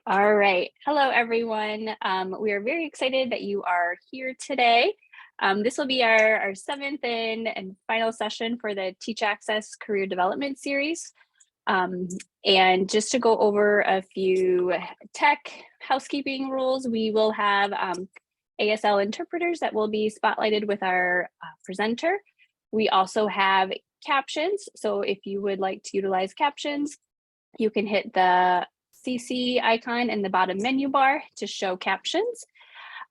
All right. Hello, everyone. We are very excited that you are here today. This will be our seventh and final session for the Teach Access Career Development Series. And just to go over a few tech housekeeping rules, we will have ASL interpreters that will be spotlighted with our presenter. We also have captions. So if you would like to utilize captions, you can hit the CC icon in the bottom menu bar to show captions.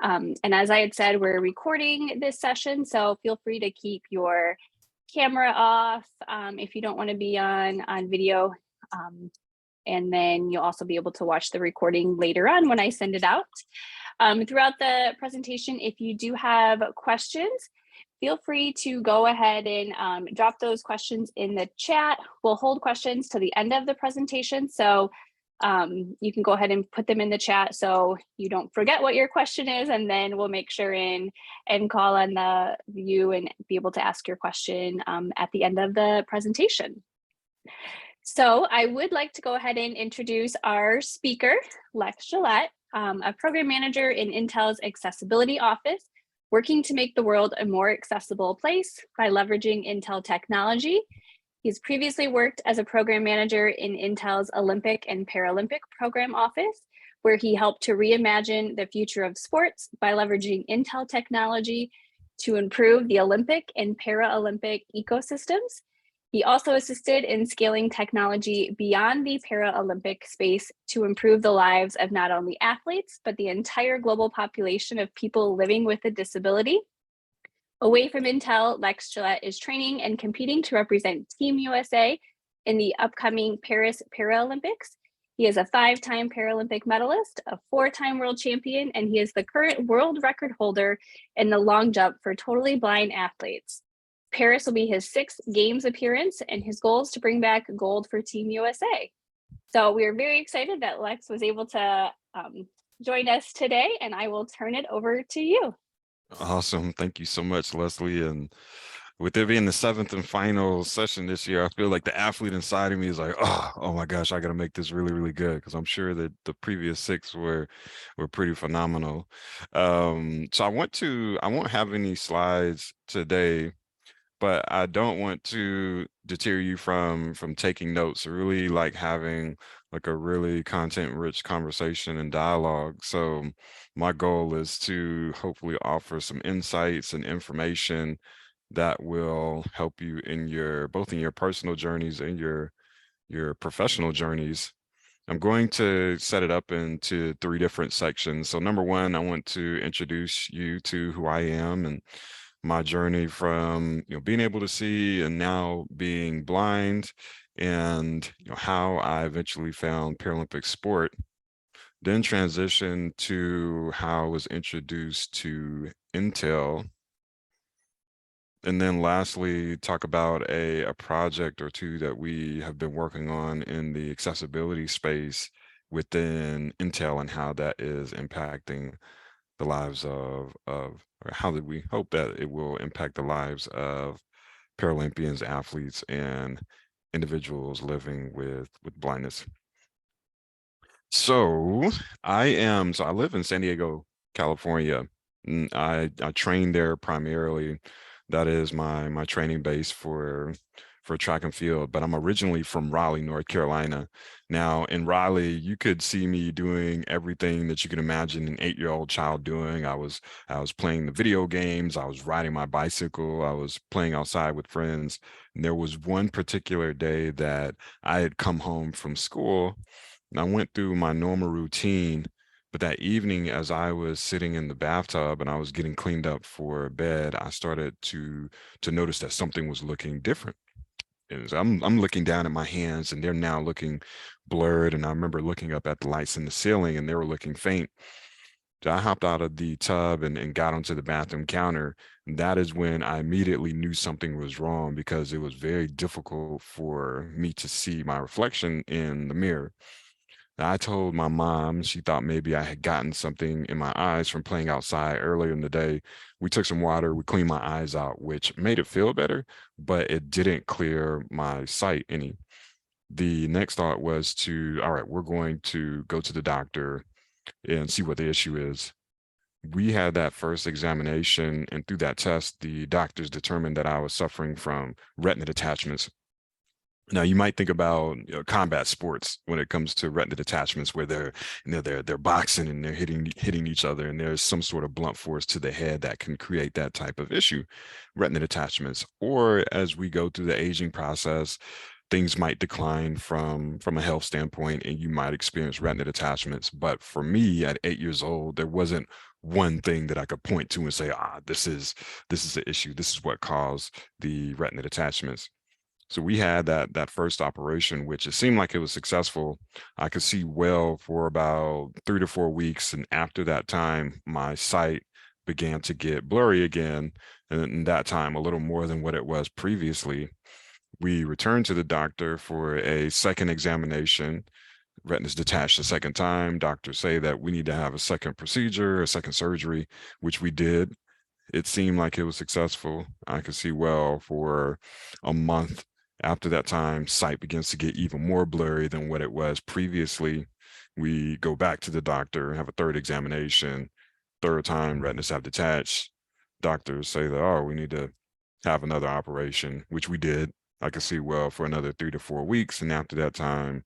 And as I had said, we're recording this session, so feel free to keep your camera off if you don't want to be on video. And then you'll also be able to watch the recording later on when I send it out. Throughout the presentation, if you do have questions, feel free to go ahead and drop those questions in the chat. We'll hold questions to the end of the presentation. So you can go ahead and put them in the chat so you don't forget what your question is, and then we'll make sure and call on you and be able to ask your question at the end of the presentation. So I would like to go ahead and introduce our speaker, Lex Gillette, a program manager in Intel's accessibility office, working to make the world a more accessible place by leveraging Intel technology. He's previously worked as a program manager in Intel's Olympic and Paralympic program office, where he helped to reimagine the future of sports by leveraging Intel technology to improve the Olympic and Paralympic ecosystems. He also assisted in scaling technology beyond the Paralympic space to improve the lives of not only athletes, but the entire global population of people living with a disability. Away from Intel, Lex Gillette is training and competing to represent Team USA in the upcoming Paris Paralympics. He is a 5-time Paralympic medalist, a 4-time world champion, and he is the current world record holder in the long jump for totally blind athletes. Paris will be his 6th Games appearance, and his goal is to bring back gold for Team USA. So we are very excited that Lex was able to join us today, and I will turn it over to you. Awesome. Thank you so much, Leslie. And with it being the 7th and final session this year, I feel like the athlete inside of me is like, oh my gosh, I got to make this really, really good, because I'm sure that the previous 6 were pretty phenomenal. So I won't have any slides today, but I don't want to deter you from taking notes. I really like having like a really content-rich conversation and dialogue. So my goal is to hopefully offer some insights and information that will help you in both in your personal journeys and your professional journeys. I'm going to set it up into 3 different sections. So number 1, I want to introduce you to who I am and my journey from being able to see and now being blind, and how I eventually found Paralympic sport. Then transition to how I was introduced to Intel. And then lastly, talk about a project or 2 that we have been working on in the accessibility space within Intel, and how that is impacting the lives of or how did we hope that it will impact the lives of Paralympians, athletes, and individuals living with blindness. So I live in San Diego, California. I train there primarily. That is my training base for track and field, but I'm originally from Raleigh, North Carolina. Now in Raleigh, you could see me doing everything that you can imagine an 8-year-old child doing. I was playing the video games, I was riding my bicycle, I was playing outside with friends. And there was one particular day that I had come home from school and I went through my normal routine. But that evening, as I was sitting in the bathtub and I was getting cleaned up for bed, I started to notice that something was looking different. And I'm looking down at my hands and they're now looking blurred. And I remember looking up at the lights in the ceiling and they were looking faint. So I hopped out of the tub and got onto the bathroom counter. And that is when I immediately knew something was wrong, because it was very difficult for me to see my reflection in the mirror. I told my mom. She thought maybe I had gotten something in my eyes from playing outside earlier in the day. We took some water, we cleaned my eyes out, which made it feel better, but it didn't clear my sight any. the next thought was all right, we're going to go to the doctor and see what the issue is. We had that first examination, and through that test, the doctors determined that I was suffering from retina detachments. Now, you might think about combat sports when it comes to retina detachments, where they're boxing and they're hitting each other, and there's some sort of blunt force to the head that can create that type of issue, retina detachments. Or as we go through the aging process, things might decline from a health standpoint, and you might experience retina detachments. But for me, at 8 years old, there wasn't one thing that I could point to and say, this is the issue. This is what caused the retina detachments. So we had that first operation, which it seemed like it was successful. I could see well for about 3 to 4 weeks, and after that time, my sight began to get blurry again, and in that time, a little more than what it was previously. We returned to the doctor for a second examination. Retina's detached a second time. Doctors say that we need to have a second procedure, a second surgery, which we did. It seemed like it was successful. I could see well for a month. After that time, sight begins to get even more blurry than what it was previously. We go back to the doctor, have a third examination. Third time, retinas have detached. Doctors say that, oh, we need to have another operation, which we did. I could see well for another 3 to 4 weeks. And after that time,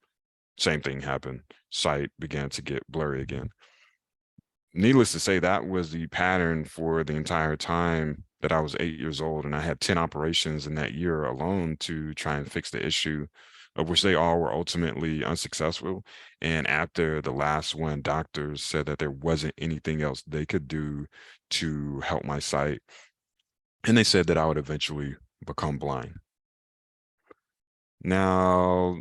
same thing happened. Sight began to get blurry again. Needless to say, that was the pattern for the entire time that I was 8 years old. And I had 10 operations in that year alone to try and fix the issue, of which they all were ultimately unsuccessful. And after the last one, doctors said that there wasn't anything else they could do to help my sight. And they said that I would eventually become blind. Now,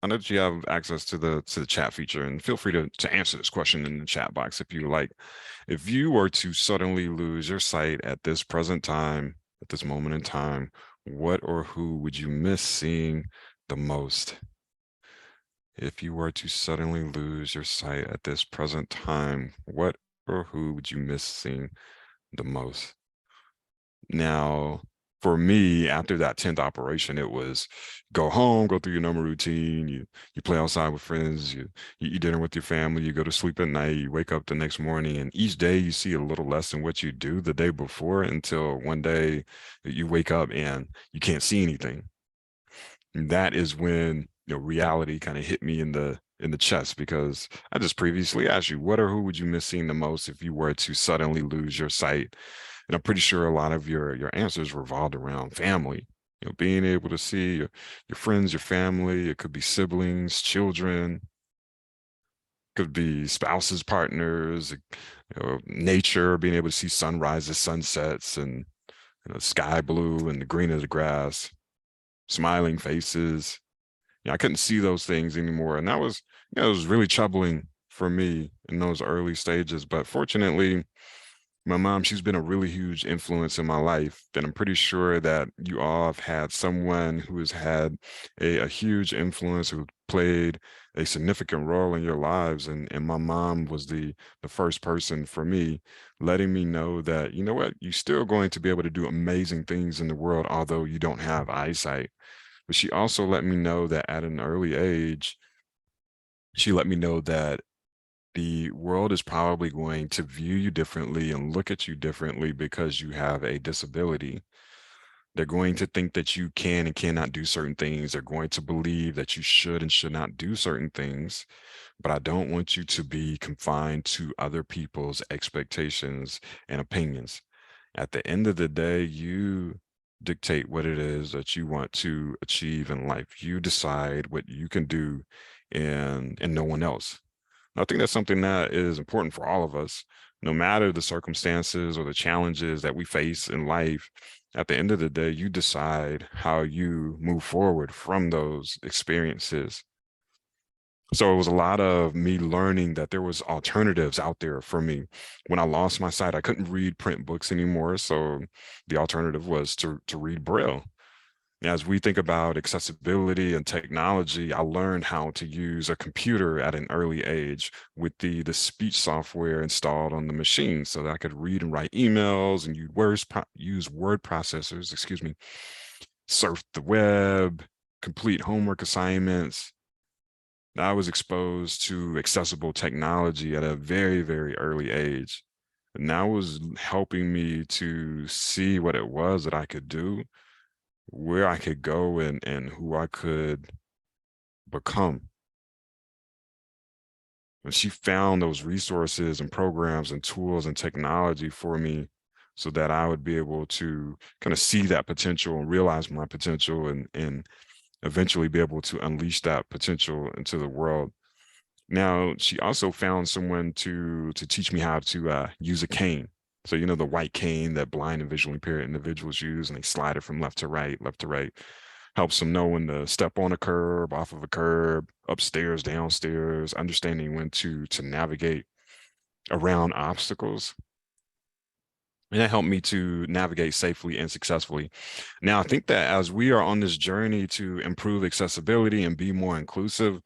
I know that you have access to the chat feature, and feel free to answer this question in the chat box if you like. If you were to suddenly lose your sight at this present time, at this moment in time, what or who would you miss seeing the most? If you were to suddenly lose your sight at this present time, what or who would you miss seeing the most? Now, for me, after that 10th operation, it was go home, go through your normal routine. You play outside with friends, you eat dinner with your family, you go to sleep at night, you wake up the next morning, and each day you see a little less than what you do the day before, until one day you wake up and you can't see anything. And that is when reality kind of hit me in the chest, because I just previously asked you, what or who would you miss seeing the most if you were to suddenly lose your sight? And I'm pretty sure a lot of your answers revolved around family. Being able to see your friends, your family. It could be siblings, children, could be spouses, partners, nature, being able to see sunrises, sunsets, and sky blue and the green of the grass, smiling faces. I couldn't see those things anymore, and that was it was really troubling for me in those early stages. But fortunately, my mom, she's been a really huge influence in my life. And I'm pretty sure that you all have had someone who has had a huge influence, who played a significant role in your lives. And my mom was the first person for me, letting me know that, you know what, you're still going to be able to do amazing things in the world, although you don't have eyesight. But she also let me know that at an early age, she let me know that the world is probably going to view you differently and look at you differently because you have a disability. They're going to think that you can and cannot do certain things. They're going to believe that you should and should not do certain things. But I don't want you to be confined to other people's expectations and opinions. At the end of the day, you dictate what it is that you want to achieve in life. You decide what you can do, and no one else. I think that's something that is important for all of us, no matter the circumstances or the challenges that we face in life. At the end of the day, you decide how you move forward from those experiences. So it was a lot of me learning that there was alternatives out there for me. When I lost my sight, I couldn't read print books anymore. So the alternative was to read Braille. As we think about accessibility and technology, I learned how to use a computer at an early age with the speech software installed on the machine, so that I could read and write emails and use word processors, surf the web, complete homework assignments. I was exposed to accessible technology at a very, very early age. And that was helping me to see what it was that I could do, where I could go, and who I could become. And she found those resources and programs and tools and technology for me so that I would be able to kind of see that potential and realize my potential, and eventually be able to unleash that potential into the world. Now, she also found someone to teach me how to use a cane. So, the white cane that blind and visually impaired individuals use, and they slide it from left to right, helps them know when to step on a curb, off of a curb, upstairs, downstairs, understanding when to navigate around obstacles. And that helped me to navigate safely and successfully. Now, I think that as we are on this journey to improve accessibility and be more inclusive,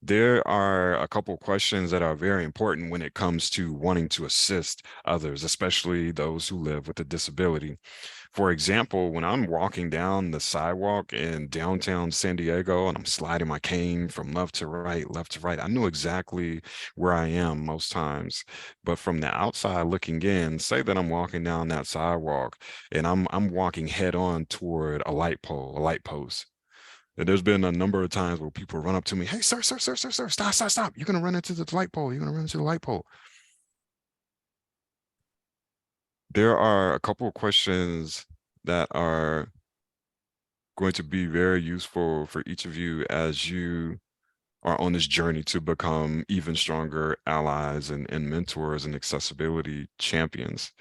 there are a couple questions that are very important when it comes to wanting to assist others, especially those who live with a disability. For example, when I'm walking down the sidewalk in downtown San Diego and I'm sliding my cane from left to right, I know exactly where I am most times. But from the outside looking in, say that I'm walking down that sidewalk and I'm walking head on toward a light pole, a light post. And there's been a number of times where people run up to me, "Hey, sir, stop. You're gonna run into the light pole. You're gonna run into the light pole." There are a couple of questions that are going to be very useful for each of you as you are on this journey to become even stronger allies and mentors and accessibility champions.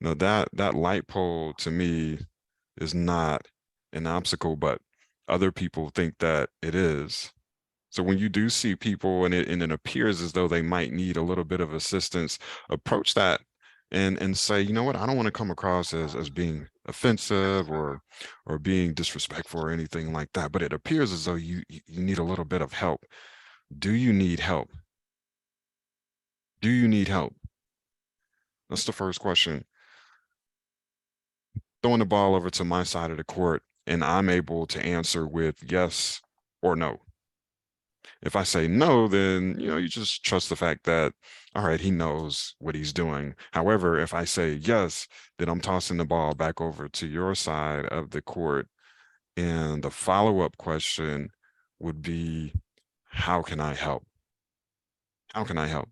Now, that light pole to me is not an obstacle, but other people think that it is. So when you do see people and it appears as though they might need a little bit of assistance, approach that and say, you know what, I don't want to come across as being offensive or being disrespectful or anything like that. But it appears as though you need a little bit of help. Do you need help? Do you need help? That's the first question. Throwing the ball over to my side of the court, and I'm able to answer with yes or no. If I say no, then, you just trust the fact that, all right, he knows what he's doing. However, if I say yes, then I'm tossing the ball back over to your side of the court. And the follow-up question would be, how can I help? How can I help?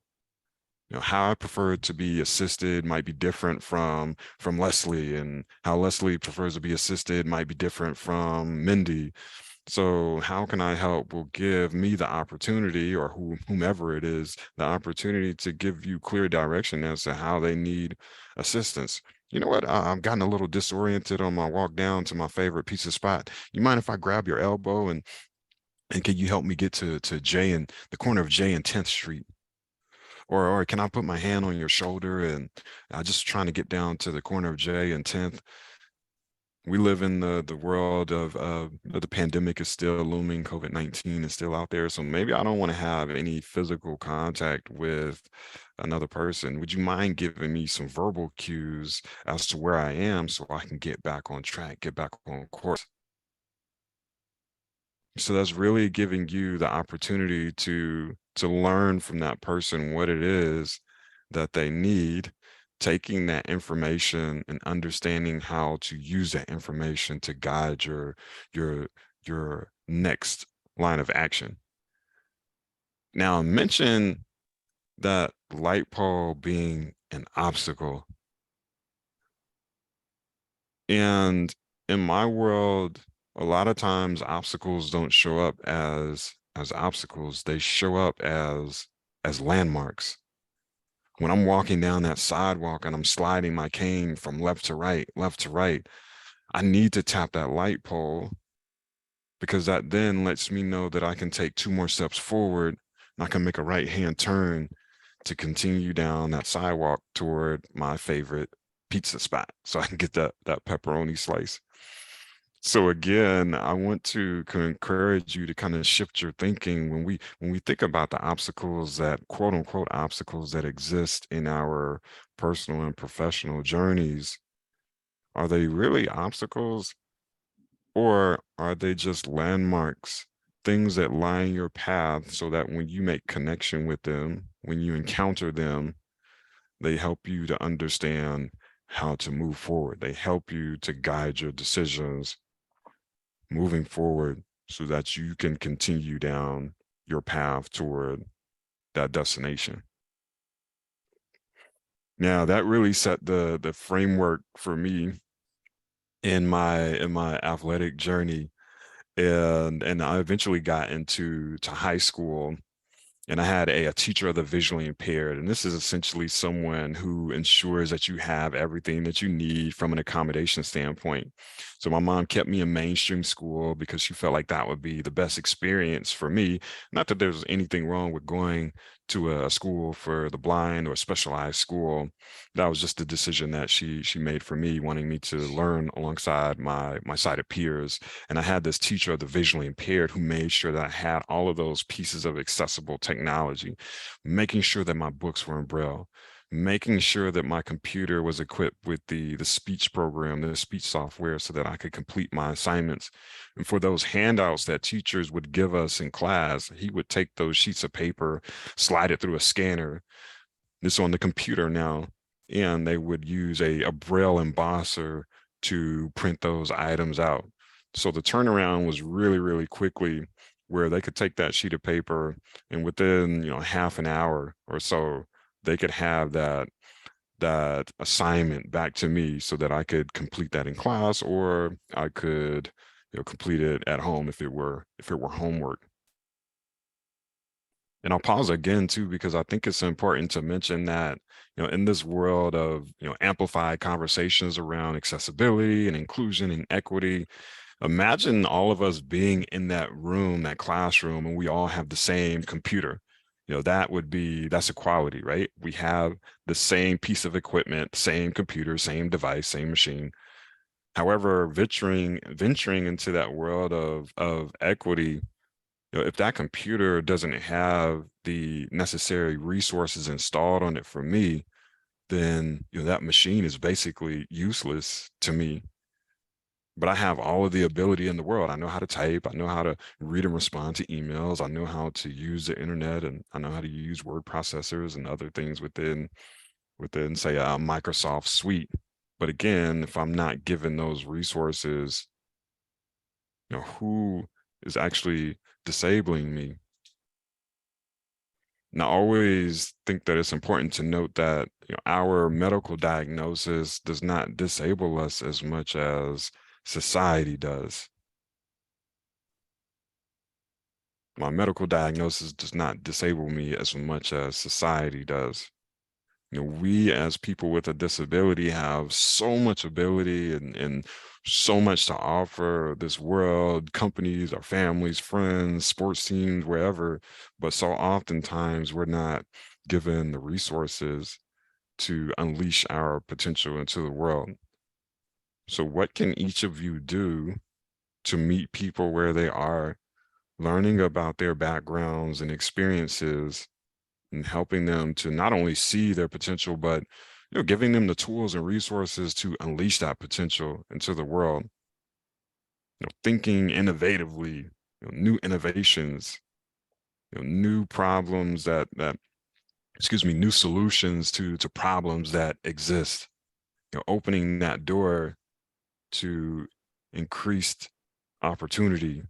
How I prefer to be assisted might be different from Leslie, and how Leslie prefers to be assisted might be different from Mindy. So how can I help will give me the opportunity, or whomever it is, the opportunity to give you clear direction as to how they need assistance. You know what? I've gotten a little disoriented on my walk down to my favorite pizza spot. You mind if I grab your elbow and can you help me get to J and the corner of J and 10th Street? Or can I put my hand on your shoulder and I just trying to get down to the corner of J and 10th? We live in the world of the pandemic is still looming. COVID-19 is still out there. So maybe I don't want to have any physical contact with another person. Would you mind giving me some verbal cues as to where I am so I can get back on track, get back on course? So that's really giving you the opportunity to learn from that person what it is that they need, taking that information and understanding how to use that information to guide your your next line of action. Now, mention that light pole being an obstacle. And in my world, a lot of times obstacles don't show up as obstacles. They show up as landmarks. When I'm walking down that sidewalk and I'm sliding my cane from left to right, I need to tap that light pole because that then lets me know that I can take 2 more steps forward and I can make a right-hand turn to continue down that sidewalk toward my favorite pizza spot so I can get that pepperoni slice. So again, I want to encourage you to kind of shift your thinking when we think about the obstacles, that quote unquote obstacles that exist in our personal and professional journeys. Are they really obstacles? Or are they just landmarks, things that line your path so that when you make connection with them, when you encounter them, they help you to understand how to move forward. They help you to guide your decisions moving forward so that you can continue down your path toward that destination. Now, that really set the framework for me in my athletic journey, and I eventually got into to high school, and I had a teacher of the visually impaired. And this is essentially someone who ensures that you have everything that you need from an accommodation standpoint. So my mom kept me in mainstream school because she felt like that would be the best experience for me. Not that there's anything wrong with going to a school for the blind or a specialized school. That was just the decision that she made for me, wanting me to learn alongside my sighted peers. And I had this teacher of the visually impaired who made sure that I had all of those pieces of accessible technology, making sure that my books were in Braille, making sure that my computer was equipped with the speech program, the speech software, so that I could complete my assignments. And for those handouts that teachers would give us in class, he would take those sheets of paper, slide it through a scanner. This on the computer now, and they would use a Braille embosser to print those items out. So the turnaround was really, really quickly, where they could take that sheet of paper and within, half an hour or so, they could have that assignment back to me so that I could complete that in class, or I could, complete it at home if it were homework. And I'll pause again too, because I think it's important to mention that, in this world of, amplified conversations around accessibility and inclusion and equity, imagine all of us being in that room, that classroom, and we all have the same computer. That's equality, right? We have the same piece of equipment, same computer, same device, same machine. However, venturing into that world of equity, if that computer doesn't have the necessary resources installed on it for me, then that machine is basically useless to me. But I have all of the ability in the world. I know how to type. I know how to read and respond to emails. I know how to use the internet, and I know how to use word processors and other things within say a Microsoft suite. But again, if I'm not given those resources, who is actually disabling me? And I always think that it's important to note that our medical diagnosis does not disable us as much as society does. My medical diagnosis does not disable me as much as society does. We as people with a disability have so much ability and so much to offer this world, companies, our families, friends, sports teams, wherever. But so oftentimes we're not given the resources to unleash our potential into the world. So what can each of you do to meet people where they are, learning about their backgrounds and experiences, and helping them to not only see their potential, but giving them the tools and resources to unleash that potential into the world. Thinking innovatively, new innovations, new problems that excuse me, new solutions to problems that exist. Opening that door to increased opportunity.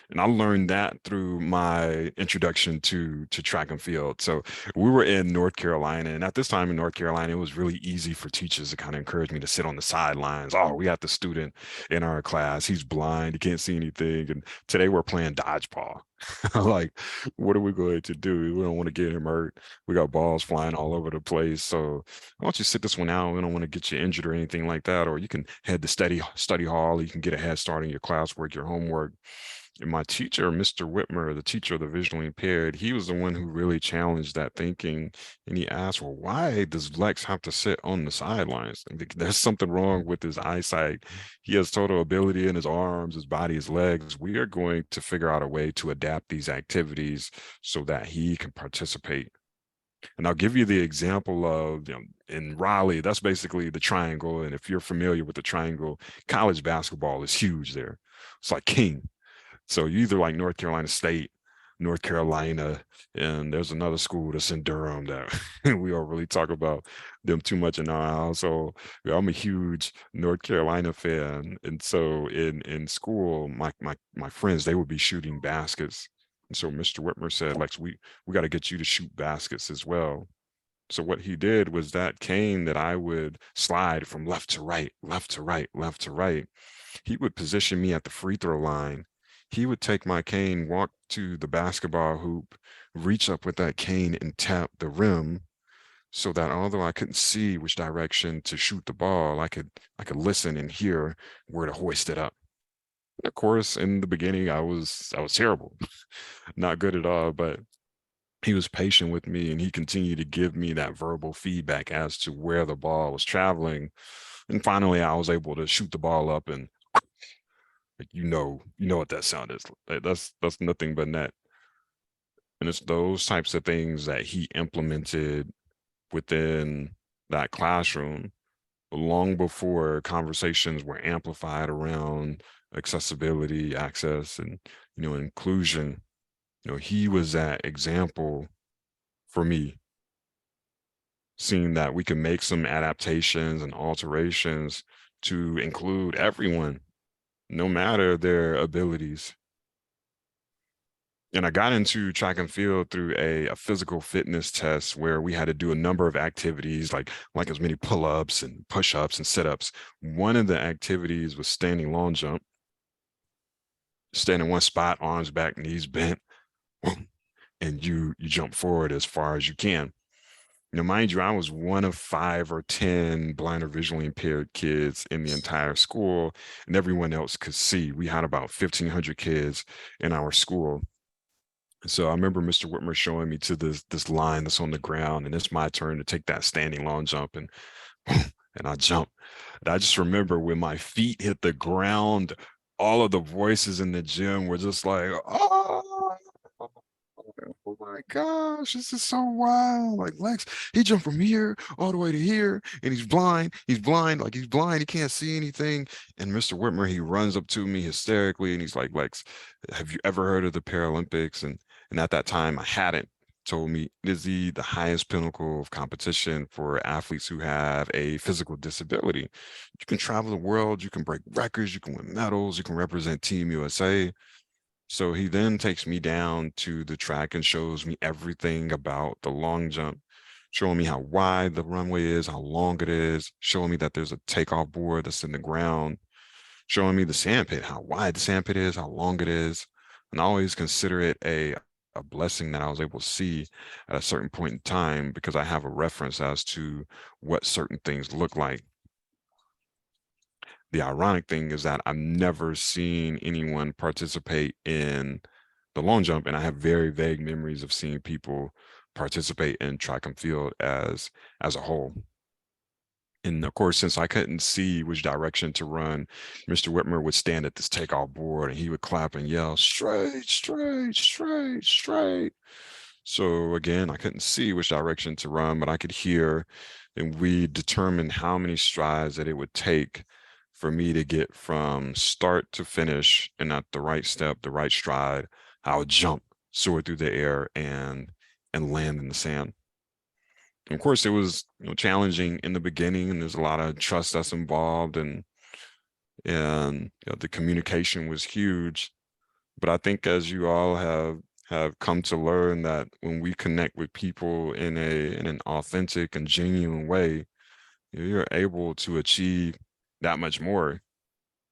And I learned that through my introduction to track and field. So we were in North Carolina, and at this time in North Carolina, it was really easy for teachers to kind of encourage me to sit on the sidelines. Oh, we got the student in our class. He's blind. He can't see anything. And today we're playing dodgeball. Like, what are we going to do? We don't want to get him hurt. We got balls flying all over the place. So why don't you sit this one out? We don't want to get you injured or anything like that. Or you can head to study hall. You can get a head start in your classwork, your homework. And my teacher, Mr. Whitmer, the teacher of the visually impaired, he was the one who really challenged that thinking. And he asked, well, why does Lex have to sit on the sidelines? There's something wrong with his eyesight. He has total ability in his arms, his body, his legs. We are going to figure out a way to adapt these activities so that he can participate. And I'll give you the example of, in Raleigh, that's basically the triangle. And if you're familiar with the triangle, college basketball is huge there. It's like king. So you either like North Carolina State, North Carolina, and there's another school that's in Durham that we don't really talk about them too much in our house. So I'm a huge North Carolina fan. And so in school, my friends, they would be shooting baskets. And so Mr. Whitmer said, Lex, we got to get you to shoot baskets as well. So what he did was that cane that I would slide from left to right, left to right, left to right, he would position me at the free throw line. He would take my cane, walk to the basketball hoop, reach up with that cane and tap the rim so that although I couldn't see which direction to shoot the ball, I could listen and hear where to hoist it up. Of course, in the beginning, I was terrible, not good at all, but he was patient with me and he continued to give me that verbal feedback as to where the ball was traveling. And finally, I was able to shoot the ball up and like, you know what that sound is. That's nothing but net. And it's those types of things that he implemented within that classroom long before conversations were amplified around accessibility, access, and inclusion. He was that example for me, seeing that we can make some adaptations and alterations to include everyone, no matter their abilities. And I got into track and field through a physical fitness test where we had to do a number of activities like as many pull-ups and push-ups and sit-ups. One of the activities was standing long jump, stand in one spot, arms back, knees bent, and you jump forward as far as you can. Mind you, I was one of 5 or 10 blind or visually impaired kids in the entire school, and everyone else could see. We had about 1,500 kids in our school. So I remember Mr. Whitmer showing me to this line that's on the ground, and it's my turn to take that standing long jump, and and I jump. And I just remember when my feet hit the ground, all of the voices in the gym were just like, "Oh, oh my gosh, this is so wild!" Like Lex, he jumped from here all the way to here, and he's blind. He's blind, like he's blind. He can't see anything. And Mr. Whitmer, he runs up to me hysterically, and he's like, "Lex, have you ever heard of the Paralympics?" And at that time, I hadn't. Told me it is the highest pinnacle of competition for athletes who have a physical disability. You can travel the world, you can break records, you can win medals, you can represent Team USA. So he then takes me down to the track and shows me everything about the long jump, showing me how wide the runway is, how long it is, showing me that there's a takeoff board that's in the ground, showing me the sandpit, how wide the sandpit is, how long it is. And I always consider it a blessing that I was able to see at a certain point in time because I have a reference as to what certain things look like. The ironic thing is that I've never seen anyone participate in the long jump, and I have very vague memories of seeing people participate in track and field as a whole. And of course, since I couldn't see which direction to run, Mr. Whitmer would stand at this takeoff board and he would clap and yell, straight, straight, straight, straight. So again, I couldn't see which direction to run, but I could hear, and we determined how many strides that it would take for me to get from start to finish. And at the right step, the right stride, I would jump, soar through the air, and land in the sand. Of course, it was challenging in the beginning, and there's a lot of trust that's involved, and the communication was huge. But I think as you all have come to learn that when we connect with people in an authentic and genuine way, you're able to achieve that much more.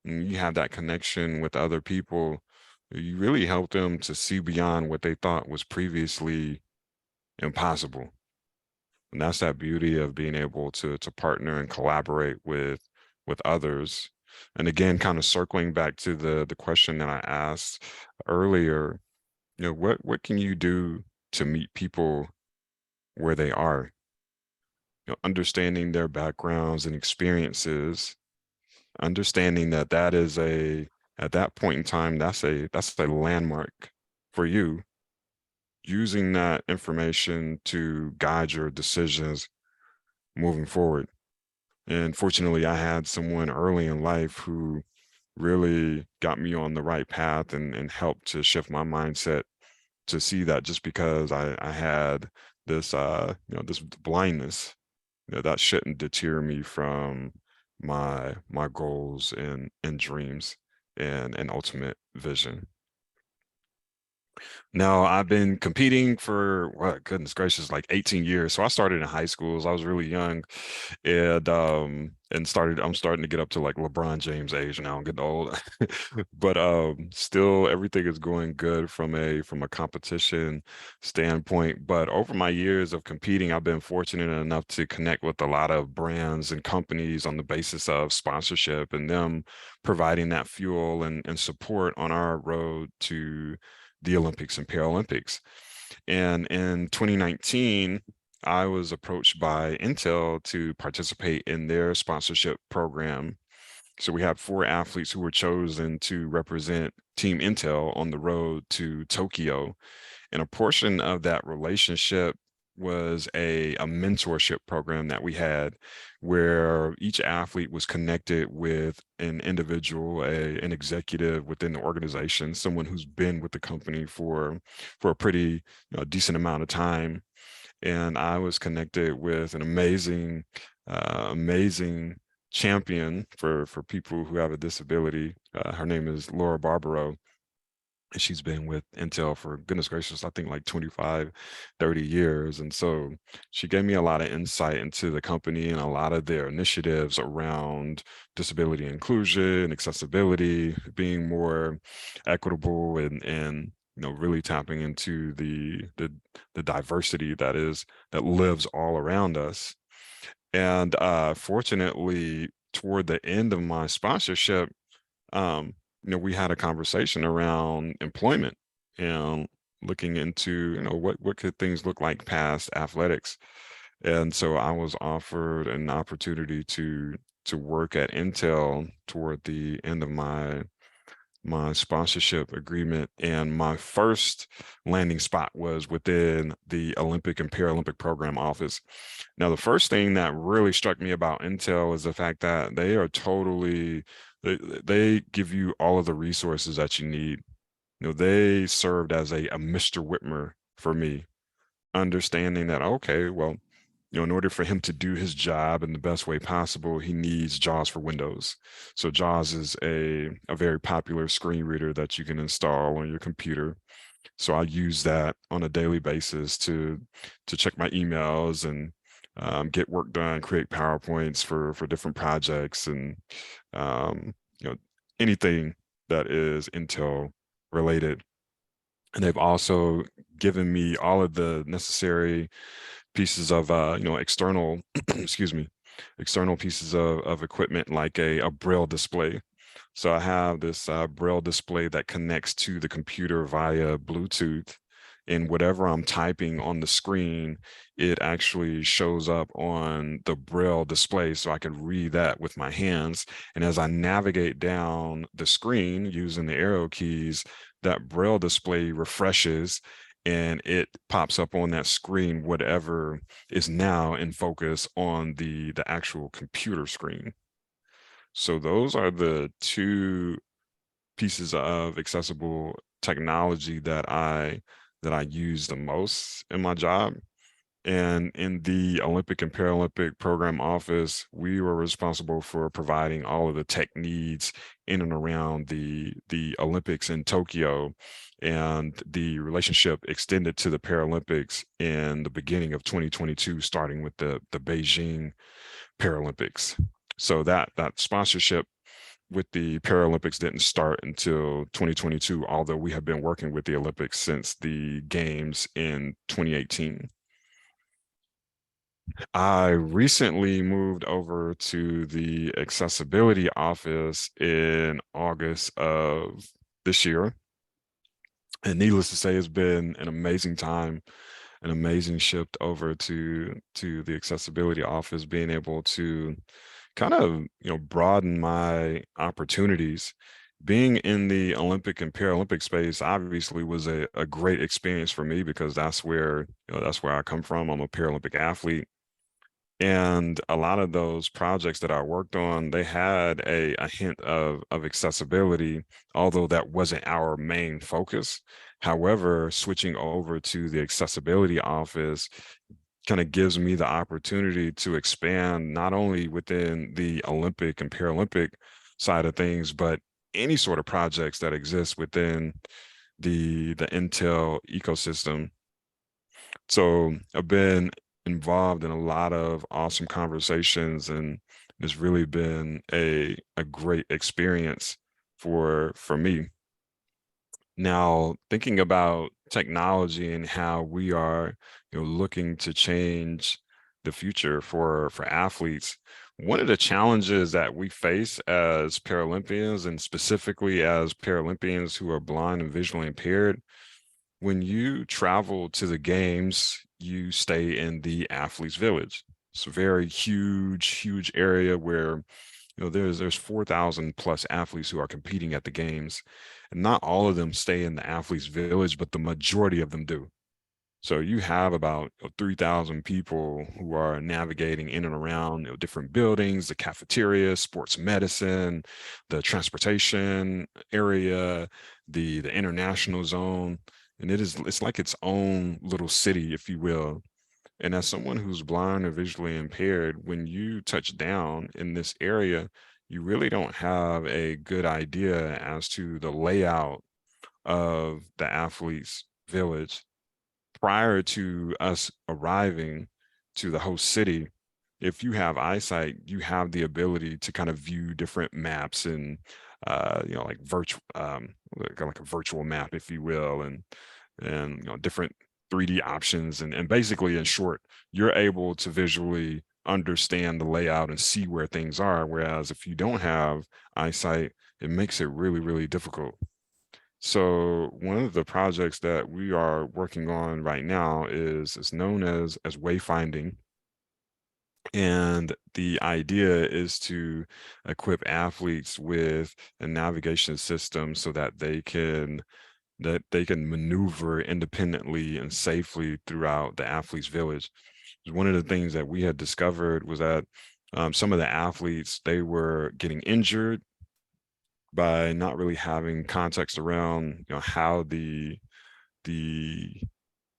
And you have that connection with other people. You really help them to see beyond what they thought was previously impossible. And that's that beauty of being able to partner and collaborate with others. And again, kind of circling back to the question that I asked earlier, what can you do to meet people where they are? Understanding their backgrounds and experiences, understanding that is at that point in time, that's a landmark for you. using that information to guide your decisions moving forward. And fortunately, I had someone early in life who really got me on the right path and helped to shift my mindset to see that just because I had this this blindness, that shouldn't deter me from my goals and dreams and ultimate vision. No, I've been competing for what, goodness gracious, like 18 years. So I started in high school. So I was really young and I'm starting to get up to like LeBron James age now. I'm getting old. But still everything is going good from a competition standpoint. But over my years of competing, I've been fortunate enough to connect with a lot of brands and companies on the basis of sponsorship and them providing that fuel and support on our road to the Olympics and Paralympics. And in 2019, I was approached by Intel to participate in their sponsorship program. So we have 4 athletes who were chosen to represent Team Intel on the road to Tokyo. And a portion of that relationship was a mentorship program that we had where each athlete was connected with an individual, an executive within the organization, someone who's been with the company for a pretty decent amount of time. And I was connected with an amazing champion for people who have a disability. Her name is Laura Barbaro. She's been with Intel for, goodness gracious, I think like 25, 30 years. And so she gave me a lot of insight into the company and a lot of their initiatives around disability inclusion, accessibility, being more equitable and really tapping into the diversity that lives all around us. And fortunately, toward the end of my sponsorship, um, we had a conversation around employment and looking into, what could things look like past athletics. And so I was offered an opportunity to work at Intel toward the end of my sponsorship agreement. And my first landing spot was within the Olympic and Paralympic program office. Now, the first thing that really struck me about Intel is the fact that they are they give you all of the resources that you need. They served as a Mr. Whitmer for me, understanding that, okay, well, in order for him to do his job in the best way possible, he needs JAWS for Windows. So JAWS is a very popular screen reader that you can install on your computer. So I use that on a daily basis to check my emails and get work done, create PowerPoints for different projects, and um, you know anything that is Intel related. And they've also given me all of the necessary pieces of external excuse me, external pieces of equipment like a braille display. So I have this braille display that connects to the computer via Bluetooth, and whatever I'm typing on the screen, it actually shows up on the braille display so I can read that with my hands. And as I navigate down the screen using the arrow keys, that braille display refreshes and it pops up on that screen whatever is now in focus on the actual computer screen. So those are the 2 pieces of accessible technology that I use the most in my job. And in the Olympic and Paralympic program office, we were responsible for providing all of the tech needs in and around the Olympics in Tokyo. And the relationship extended to the Paralympics in the beginning of 2022, starting with the Beijing Paralympics. So that sponsorship with the Paralympics didn't start until 2022, although we have been working with the Olympics since the games in 2018. I recently moved over to the accessibility office in August of this year. And needless to say, it's been an amazing time, an amazing shift over to the accessibility office, being able to kind of broaden my opportunities, being in the Olympic and Paralympic space obviously was a great experience for me because that's where I come from. I'm a Paralympic athlete. And a lot of those projects that I worked on, they had a hint of accessibility, although that wasn't our main focus. However, switching over to the accessibility office kind of gives me the opportunity to expand not only within the Olympic and Paralympic side of things, but any sort of projects that exist within the Intel ecosystem. So I've been involved in a lot of awesome conversations, and it's really been a great experience for me. Now, thinking about technology and how we are, looking to change the future for athletes, one of the challenges that we face as Paralympians and specifically as Paralympians who are blind and visually impaired, when you travel to the games, you stay in the athletes' village. It's a very huge area where there's 4,000 plus athletes who are competing at the games, and not all of them stay in the athletes' village, but the majority of them do. So you have about 3,000 people who are navigating in and around different buildings, the cafeteria, sports medicine, the transportation area, the international zone, and it's like its own little city, if you will. And as someone who's blind or visually impaired, when you touch down in this area, you really don't have a good idea as to the layout of the athletes' village prior to us arriving to the host city. If you have eyesight, you have the ability to kind of view different maps and like virtual like a virtual map, if you will, and different 3D options, and basically, in short, you're able to visually understand the layout and see where things are. Whereas if you don't have eyesight, it makes it really difficult. So one of the projects that we are working on right now is known as wayfinding. And the idea is to equip athletes with a navigation system so that they can maneuver independently and safely throughout the athletes' village. One of the things that we had discovered was that some of the athletes, they were getting injured by not really having context around how the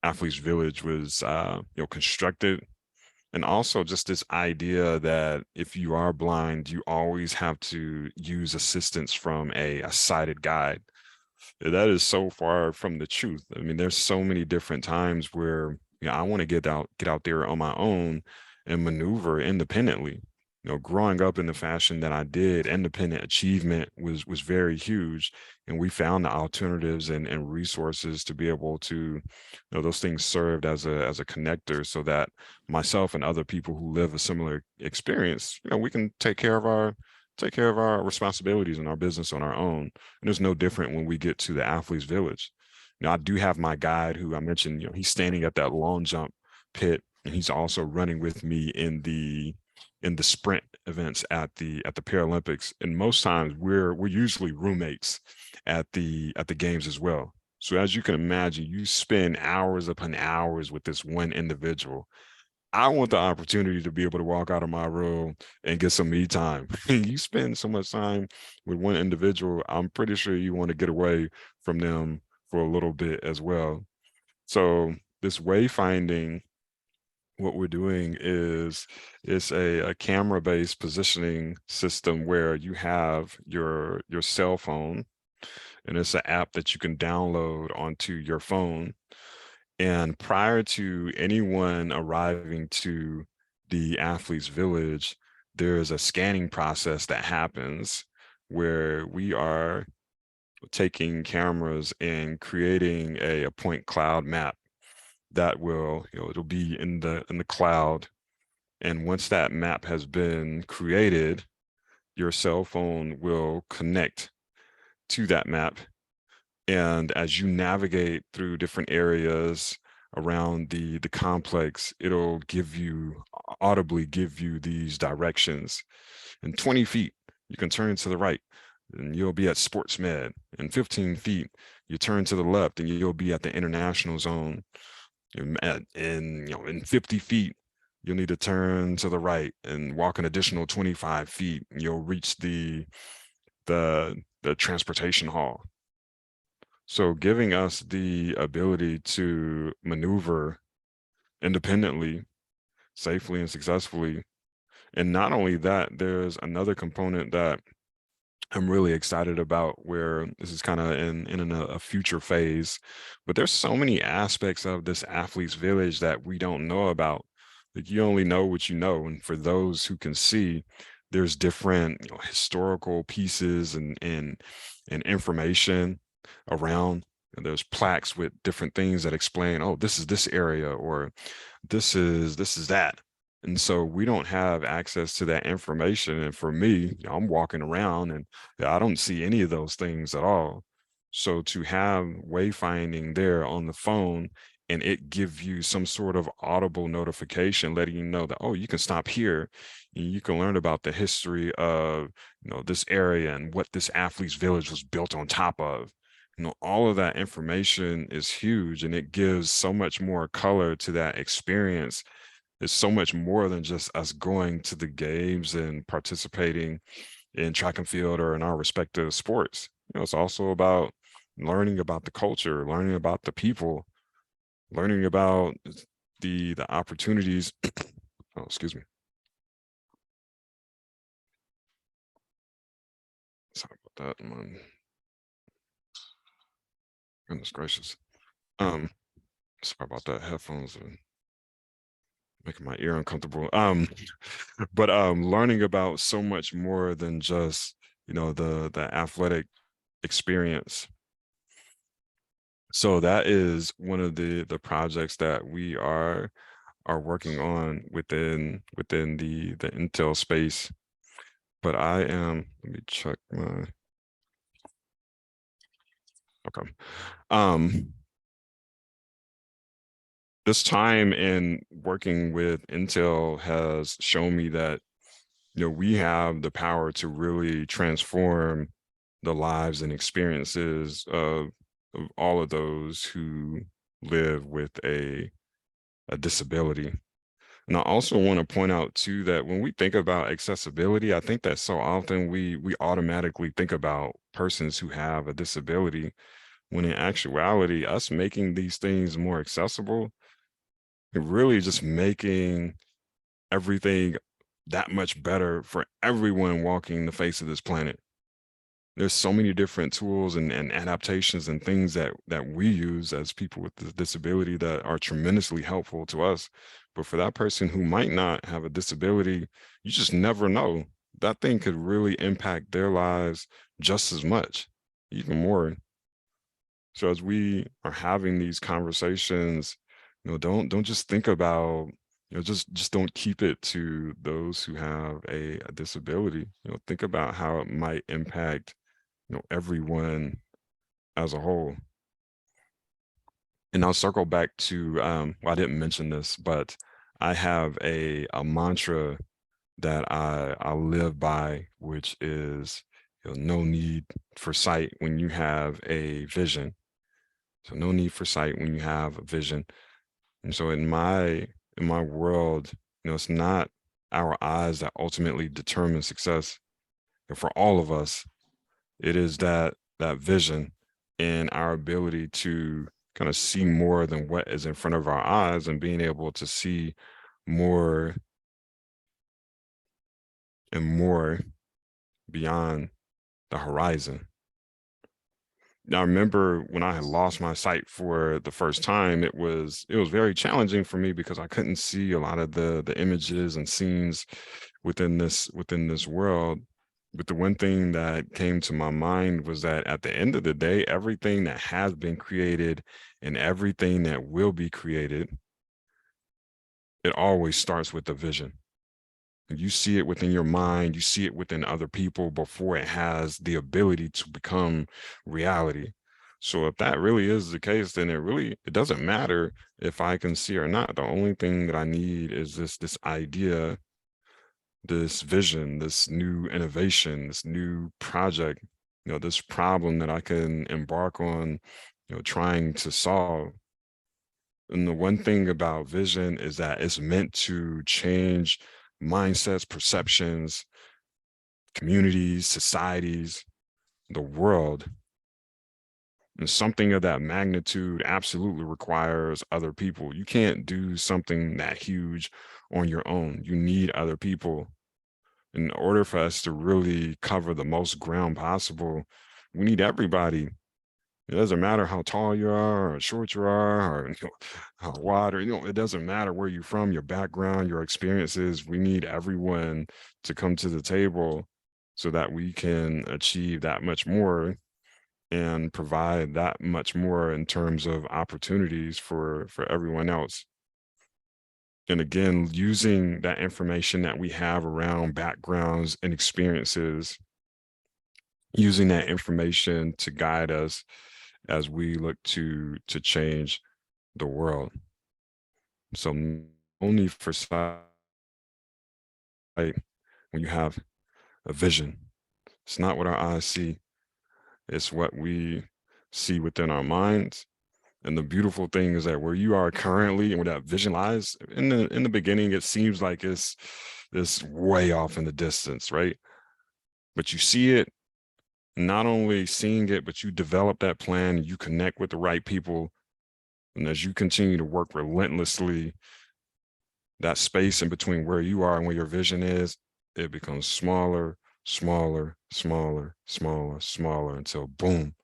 athletes village was constructed, and also just this idea that if you are blind you always have to use assistance from a sighted guide. That is so far from the truth. I mean, there's so many different times where I want to get out there on my own and maneuver independently. Growing up in the fashion that I did, independent achievement was very huge, and we found the alternatives and resources to be able to, those things served as a connector so that myself and other people who live a similar experience, we can take care of our responsibilities and our business on our own. And it's no different when we get to the athletes village. I do have my guide who I mentioned, he's standing at that long jump pit, and he's also running with me in the sprint events at the Paralympics. And most times we're usually roommates at the games as well. So as you can imagine, you spend hours upon hours with this one individual. I want the opportunity to be able to walk out of my room and get some me time. You spend so much time with one individual, I'm pretty sure you want to get away from them for a little bit as well. So this wayfinding, what we're doing is it's a camera-based positioning system where you have your cell phone, and it's an app that you can download onto your phone. And prior to anyone arriving to the athletes village, there's a scanning process that happens where we are taking cameras and creating a point cloud map that will, it'll be in the cloud. And once that map has been created, your cell phone will connect to that map. And as you navigate through different areas around the complex, it'll audibly give you these directions. In 20 feet, you can turn to the right. and you'll be at sports med. In 15 feet, you turn to the left and you'll be at the international zone. In 50 feet, you'll need to turn to the right and walk an additional 25 feet. And you'll reach the transportation hall. So giving us the ability to maneuver independently, safely and successfully. And not only that, there's another component that I'm really excited about, where this is kind of in a future phase, but there's so many aspects of this athletes village that we don't know about. Like, you only know what you know, and for those who can see, there's different, historical pieces and information around. And there's plaques with different things that explain, oh, this is this area, or this is that. And so we don't have access to that information. And for me, I'm walking around and I don't see any of those things at all. So to have wayfinding there on the phone, and it give you some sort of audible notification letting you know that, oh, you can stop here and you can learn about the history of, this area and what this athletes village was built on top of. All of that information is huge, and it gives so much more color to that experience. It's so much more than just us going to the games and participating in track and field or in our respective sports. It's also about learning about the culture, learning about the people, learning about the opportunities. Oh, excuse me. Sorry about that, man. Goodness gracious. Sorry about that. Headphones are making my ear uncomfortable. But learning about so much more than just, the athletic experience. So that is one of the projects that we are working on within the Intel space. But let me check my, okay. This time in working with Intel has shown me that, we have the power to really transform the lives and experiences of all of those who live with a disability. And I also want to point out too that when we think about accessibility, I think that so often we automatically think about persons who have a disability, when in actuality, us making these things more accessible, it really just making everything that much better for everyone walking the face of this planet. There's so many different tools and adaptations and things that we use as people with this disability that are tremendously helpful to us. But for that person who might not have a disability, you just never know. That thing could really impact their lives just as much, even more. So as we are having these conversations, don't just think about, just don't keep it to those who have a disability. Think about how it might impact, everyone as a whole. And I'll circle back to, well, I didn't mention this, but I have a mantra that I live by, which is, no need for sight when you have a vision. So no need for sight when you have a vision. And so in my world, it's not our eyes that ultimately determine success. And for all of us, it is that vision and our ability to kind of see more than what is in front of our eyes, and being able to see more and more beyond the horizon. Now, I remember when I had lost my sight for the first time, it was very challenging for me because I couldn't see a lot of the images and scenes within this world. But the one thing that came to my mind was that at the end of the day, everything that has been created and everything that will be created, it always starts with a vision. You see it within your mind, you see it within other people before it has the ability to become reality. So if that really is the case, then it doesn't matter if I can see or not. The only thing that I need is this idea, this vision, this new innovation, this new project this problem that I can embark on, trying to solve. And the one thing about vision is that it's meant to change mindsets, perceptions, communities, societies, the world. And something of that magnitude absolutely requires other people. You can't do something that huge on your own. You need other people. In order for us to really cover the most ground possible, we need everybody. It doesn't matter how tall you are, or how short you are, or how wide, or it doesn't matter where you're from, your background, your experiences. We need everyone to come to the table so that we can achieve that much more and provide that much more in terms of opportunities for everyone else. And again, using that information that we have around backgrounds and experiences, using that information to guide us as we look to change the world. So only for sight when you have a vision. It's not what our eyes see, it's what we see within our minds. And the beautiful thing is that where you are currently and where that vision lies, in the beginning, it seems like it's this way off in the distance, right? But you see it, not only seeing it, but you develop that plan, you connect with the right people. And as you continue to work relentlessly, that space in between where you are and where your vision is, it becomes smaller, smaller, smaller, smaller, smaller until boom,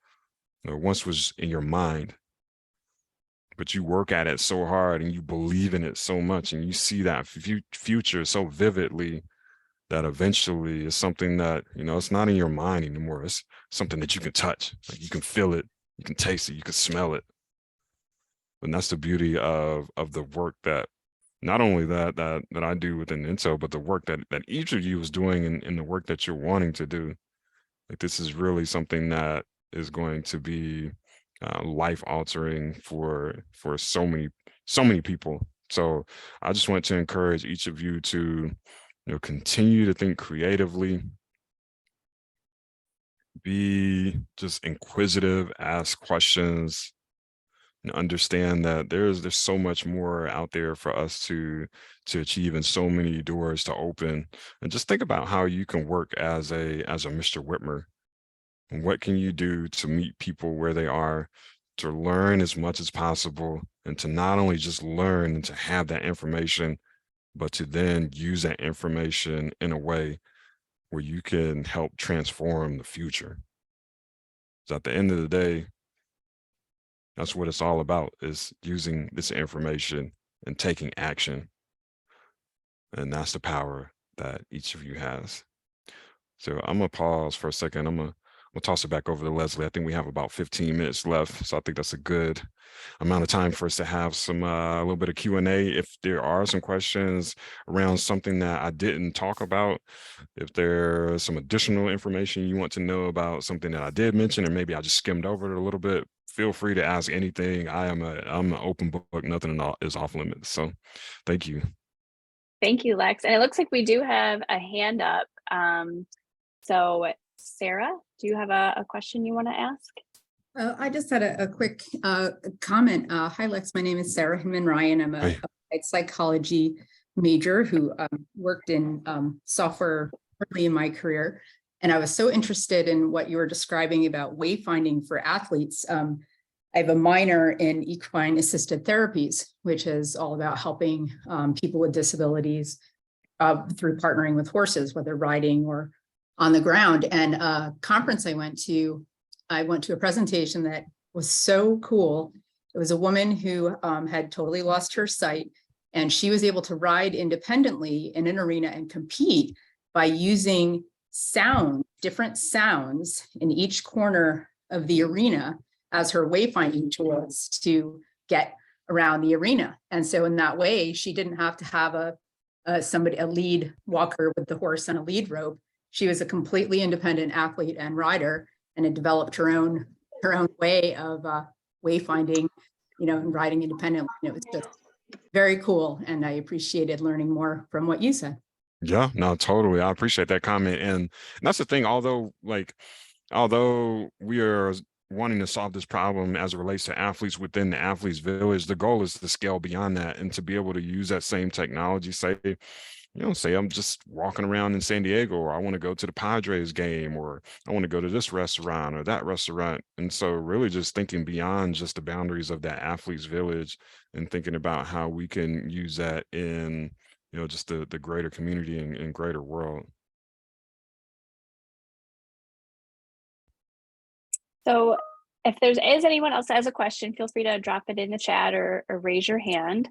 it once was in your mind, but you work at it so hard and you believe in it so much and you see that future so vividly that eventually it's something that, it's not in your mind anymore. It's something that you can touch, like you can feel it, you can taste it, you can smell it. And that's the beauty of the work that not only that I do within Intel, but the work that each of you is doing in the work that you're wanting to do. Like this is really something that is going to be life altering for so many people. So I just want to encourage each of you to continue to think creatively, be just inquisitive, ask questions, and understand that there's so much more out there for us to achieve and so many doors to open. And just think about how you can work as a Mr. Whitmer. And what can you do to meet people where they are, to learn as much as possible, and to not only just learn and to have that information, but to then use that information in a way where you can help transform the future. So at the end of the day, that's what it's all about, is using this information and taking action. And that's the power that each of you has. So I'm gonna pause for a second. I'm gonna toss it back over to Leslie. I think we have about 15 minutes left. So I think that's a good amount of time for us to have some a little bit of Q&A. If there are some questions around something that I didn't talk about, if there's some additional information you want to know about something that I did mention, or maybe I just skimmed over it a little bit, feel free to ask anything. I'm an open book, nothing is off limits. So thank you. Thank you, Lex. And it looks like we do have a hand up. So Sarah, do you have a question you want to ask? I just had a quick comment. Hi, Lex. My name is Sarah Hinman Ryan. I'm a applied psychology major who worked in software early in my career. And I was so interested in what you were describing about wayfinding for athletes. I have a minor in equine assisted therapies, which is all about helping people with disabilities through partnering with horses, whether riding or on the ground. And a conference I went to a presentation that was so cool. It was a woman who had totally lost her sight, and she was able to ride independently in an arena and compete by using sound, different sounds in each corner of the arena as her wayfinding tools to get around the arena. And so in that way, she didn't have to have a lead walker with the horse and a lead rope. She was a completely independent athlete and rider, and had developed her own way of wayfinding, and riding independently. And it was just very cool, and I appreciated learning more from what you said. Yeah, no, totally. I appreciate that comment, and that's the thing. Although, like, although we are wanting to solve this problem as it relates to athletes within the athletes village, the goal is to scale beyond that and to be able to use that same technology. Say I'm just walking around in San Diego, or I want to go to the Padres game, or I want to go to this restaurant or that restaurant. And so really just thinking beyond just the boundaries of that athletes village and thinking about how we can use that in, just the greater community and greater world. So if there's anyone else that has a question, feel free to drop it in the chat or raise your hand.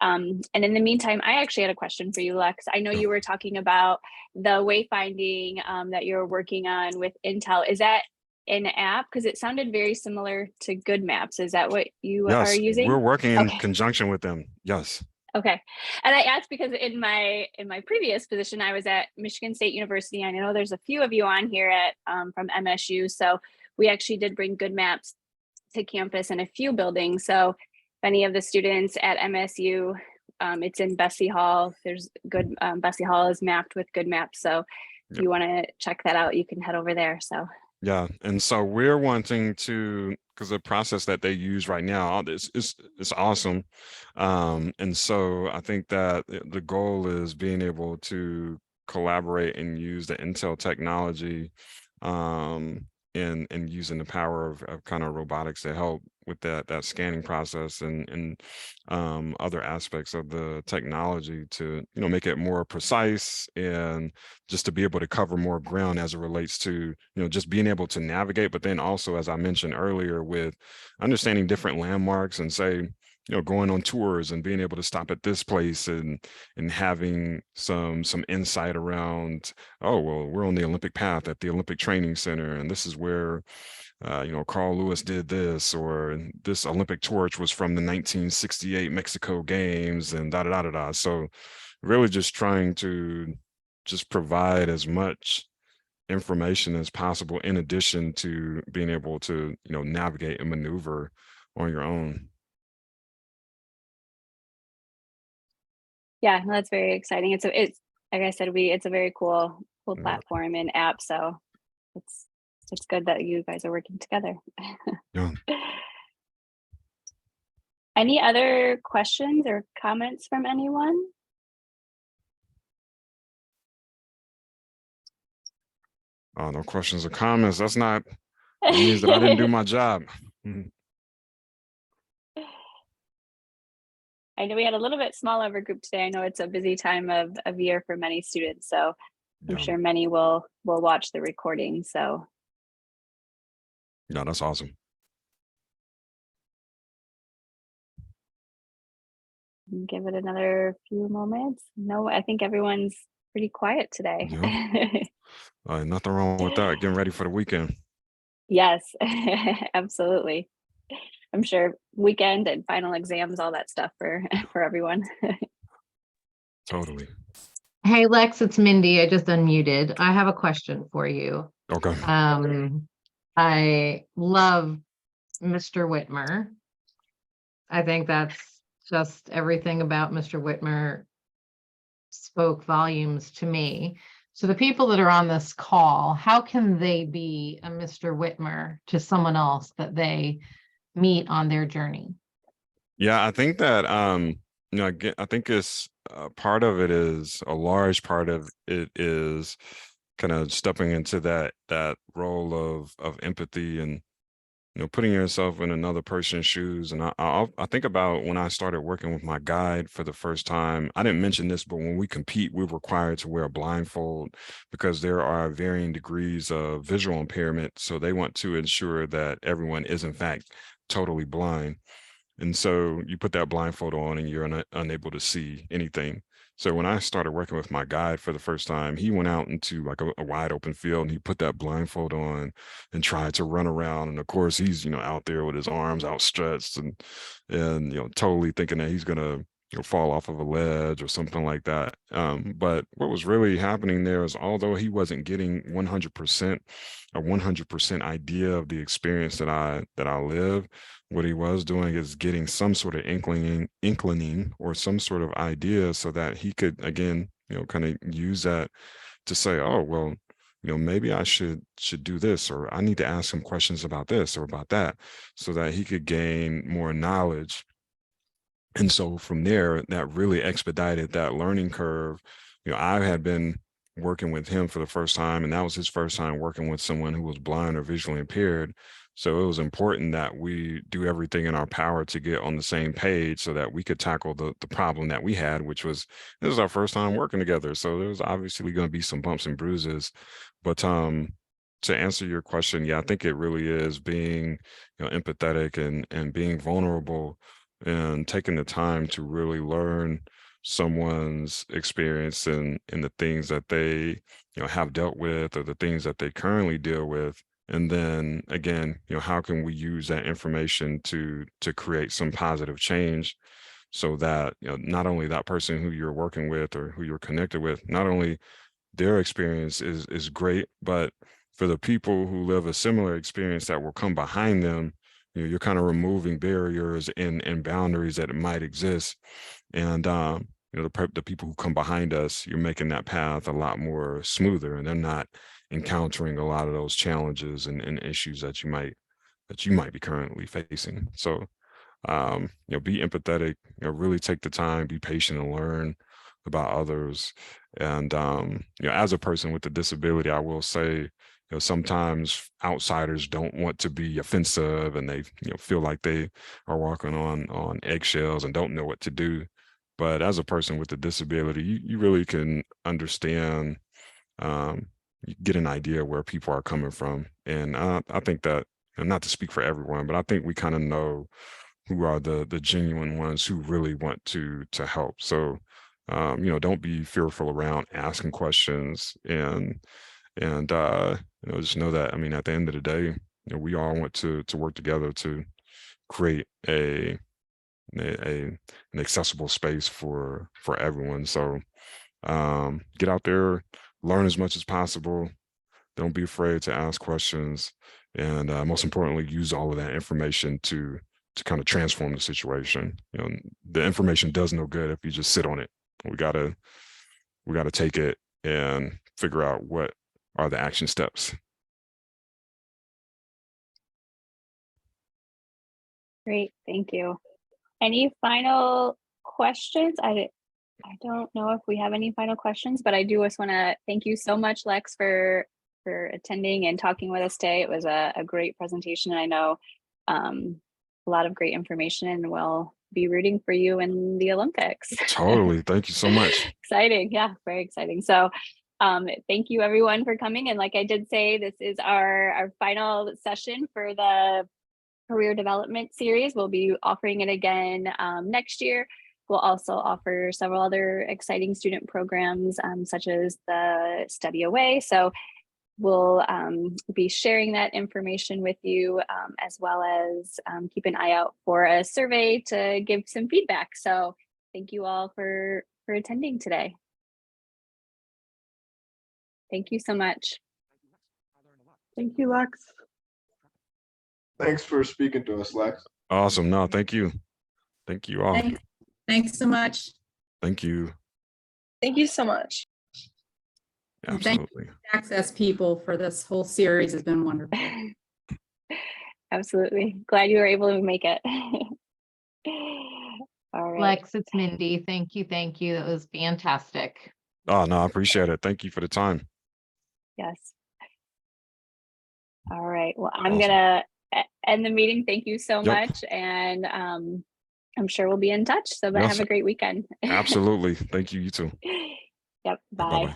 And in the meantime, I actually had a question for you, Lex. I know you were talking about the wayfinding that you're working on with Intel. Is that an app? Because it sounded very similar to Good Maps. Is that what you are using? We're working in conjunction with them. Yes. Okay. And I asked because in my previous position, I was at Michigan State University. I know there's a few of you on here at from MSU. So we actually did bring Good Maps to campus in a few buildings. So if any of the students at MSU, it's in Bessie Hall. There's good, Bessie Hall is mapped with Good Maps. So if you want to check that out, you can head over there. So yeah, and so we're wanting to, because the process that they use right now is awesome, and so I think that the goal is being able to collaborate and use the Intel technology, and using the power of kind of robotics to help with that scanning process and other aspects of the technology to make it more precise and just to be able to cover more ground as it relates to just being able to navigate, but then also, as I mentioned earlier, with understanding different landmarks and say going on tours and being able to stop at this place and having some insight around, oh, well, we're on the Olympic path at the Olympic Training Center, and this is where Carl Lewis did this, or this Olympic torch was from the 1968 Mexico Games, and da da da da da. So really just trying to just provide as much information as possible in addition to being able to navigate and maneuver on your own. yeah, that's very exciting. It's like I said, it's a very cool platform and app. So it's good that you guys are working together. Yeah. Any other questions or comments from anyone? Oh, no questions or comments. That means that I didn't do my job. I know we had a little bit small of a group today. I know it's a busy time of year for many students, so I'm sure many will watch the recording. So yeah, that's awesome. Give it another few moments. No, I think everyone's pretty quiet today. Yeah. Nothing wrong with that. Getting ready for the weekend. Yes, absolutely. I'm sure weekend and final exams, all that stuff for everyone. Totally. Hey, Lex, it's Mindy. I just unmuted. I have a question for you. Okay. I love Mr. Whitmer. I think that's just everything about Mr. Whitmer spoke volumes to me. So the people that are on this call, how can they be a Mr. Whitmer to someone else that they meet on their journey? Yeah, I think that I think it's part of it is a large part of it is kind of stepping into that role of empathy and putting yourself in another person's shoes. And I think about when I started working with my guide for the first time. I didn't mention this, but when we compete, we're required to wear a blindfold because there are varying degrees of visual impairment. So they want to ensure that everyone is in fact totally blind. And so you put that blindfold on and you're unable to see anything. So when I started working with my guide for the first time, he went out into like a wide open field and he put that blindfold on and tried to run around. And of course, he's, out there with his arms outstretched and totally thinking that he's going to fall off of a ledge or something like that. But what was really happening there is, although he wasn't getting 100% a 100% idea of the experience that I live, what he was doing is getting some sort of inkling or some sort of idea so that he could, again, kind of use that to say, oh, well, maybe I should do this, or I need to ask some questions about this or about that, so that he could gain more knowledge. And so from there, that really expedited that learning curve. I had been working with him for the first time, and that was his first time working with someone who was blind or visually impaired. So it was important that we do everything in our power to get on the same page so that we could tackle the problem that we had, which was, this was our first time working together. So there was obviously going to be some bumps and bruises. But to answer your question, yeah, I think it really is being, empathetic and being vulnerable and taking the time to really learn someone's experience and the things that they have dealt with, or the things that they currently deal with. And then again, how can we use that information to create some positive change, so that not only that person who you're working with or who you're connected with, not only their experience is great, but for the people who live a similar experience that will come behind them, you're kind of removing barriers and boundaries that might exist. And the people who come behind us, you're making that path a lot more smoother, and they're not encountering a lot of those challenges and issues that you might be currently facing. So be empathetic, really take the time, be patient, and learn about others. And as a person with a disability, I will say, sometimes outsiders don't want to be offensive, and they feel like they are walking on eggshells and don't know what to do. But as a person with a disability, you really can understand, you get an idea where people are coming from. And I think that, not to speak for everyone, but I think we kind of know who are the genuine ones who really want to help. So don't be fearful around asking questions, and just know that, at the end of the day, we all want to work together to create an accessible space for everyone. So get out there, learn as much as possible. Don't be afraid to ask questions, and most importantly, use all of that information to kind of transform the situation. The information does no good if you just sit on it. We gotta take it and figure out what are the action steps. Great, thank you. Any final questions? I don't know if we have any final questions, but I do just want to thank you so much, Lex, for attending and talking with us today. It was a great presentation, and I know a lot of great information, and we'll be rooting for you in the Olympics. Totally. Thank you so much. Exciting. Yeah, very exciting. So thank you everyone for coming. And like I did say, this is our final session for the career development series. We'll be offering it again next year. We'll also offer several other exciting student programs, such as the Study Away. So we'll be sharing that information with you, as well as keep an eye out for a survey to give some feedback. So thank you all for attending today. Thank you so much. Thank you, Lex. Thanks for speaking to us, Lex. Awesome. No, thank you. Thank you all. Thanks so much. Thank you. Thank you so much. Absolutely. Access people for this whole series has been wonderful. Absolutely. Glad you were able to make it. All right. Lex, it's Mindy. Thank you. Thank you. That was fantastic. Oh, no, I appreciate it. Thank you for the time. Yes. All right. Well, I'm Awesome. gonna end the meeting. Thank you so Yep. much. And I'm sure we'll be in touch. So Yes. have a great weekend. Absolutely. Thank you. You too. Yep. Bye. Bye-bye.